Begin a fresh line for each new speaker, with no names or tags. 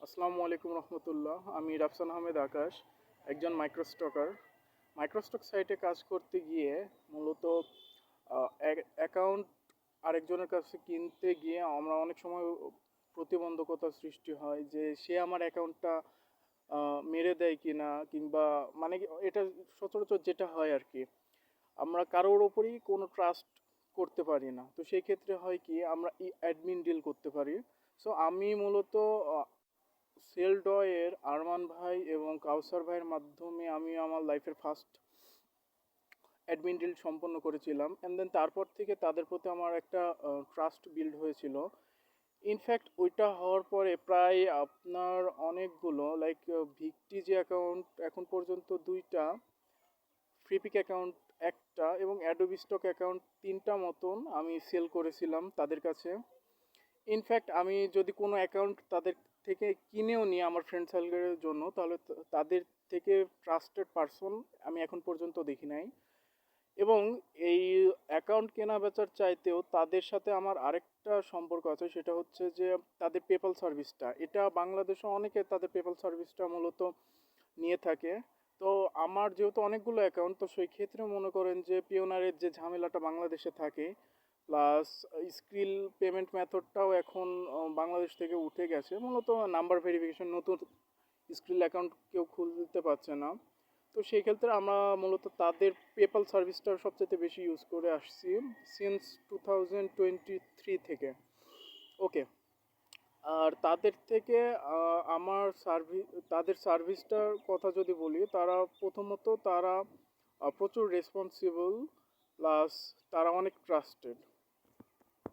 আসসালামু আলাইকুম রহমতুল্লাহ। আমি রাফসান আহমেদ আকাশ, একজন মাইক্রোস্টকার। মাইক্রোস্টক সাইটে কাজ করতে গিয়ে মূলত অ্যাকাউন্ট আরেকজনের কাছে কিনতে গিয়ে আমরা অনেক সময় প্রতিবন্ধকতার সৃষ্টি হয় যে সে আমার অ্যাকাউন্টটা মেরে দেয় কিনা, কিংবা মানে এটা সচরাচর যেটা হয় আর কি, আমরা কারোর ওপরই কোনো ট্রাস্ট করতে পারি না। তো সেই ক্ষেত্রে হয় কি, আমরা অ্যাডমিন ডিল করতে পারি। সো আমি মূলত সেলডয়ের আরমান ভাই এবং কাউসার ভাইয়ের মাধ্যমে আমি আমার লাইফের ফার্স্ট অ্যাডমিন ডিল সম্পন্ন করেছিলাম, অ্যান্ড দেন তারপর থেকে তাদের প্রতি আমার একটা ট্রাস্ট বিল্ড হয়েছিল। ইনফ্যাক্ট ওইটা হওয়ার পরে প্রায় আপনার অনেকগুলো লাইক ভিক্টি যে অ্যাকাউন্ট এখন পর্যন্ত দুইটা, ফ্রিপিক অ্যাকাউন্ট একটা, এবং অ্যাডোবি স্টক অ্যাকাউন্ট তিনটা মতন আমি সেল করেছিলাম তাদের কাছে। ইনফ্যাক্ট আমি যদি কোনো অ্যাকাউন্ট তাদের থেকে কিনেও নিই আমার ফ্রেন্ড সার্কেলের জন্য, তাহলে তাদের থেকে ট্রাস্টেড পারসন আমি এখন পর্যন্ত দেখি নাই। এবং এই অ্যাকাউন্ট কেনা বেচার চাইতেও তাদের সাথে আমার আরেকটা সম্পর্ক আছে, সেটা হচ্ছে যে তাদের পেপাল সার্ভিসটা, এটা বাংলাদেশে অনেকে তাদের পেপাল সার্ভিসটা মূলত নিয়ে থাকে। তো আমার যেহেতু অনেকগুলো অ্যাকাউন্ট, তো সেই ক্ষেত্রে মনে করেন যে পিওনারের যে ঝামেলাটা বাংলাদেশে থাকে, প্লাস স্কিল পেমেন্ট মেথডটাও এখন বাংলাদেশ থেকে উঠে গেছে। মূলত নাম্বার ভেরিফিকেশন, নতুন স্কিল অ্যাকাউন্ট কেউ খুলতে পারছে না। তো সেই ক্ষেত্রে আমরা মূলত তাদের পেপাল সার্ভিসটা সবচেয়ে বেশি ইউজ করে আসছি সিন্স 2023 থেকে। ওকে। আর তাদের থেকে আমার তাদের সার্ভিসটার কথা যদি বলি, তারা প্রথমত তারা প্রচুর রেসপন্সিবল, প্লাস তারা অনেক ট্রাস্টেড।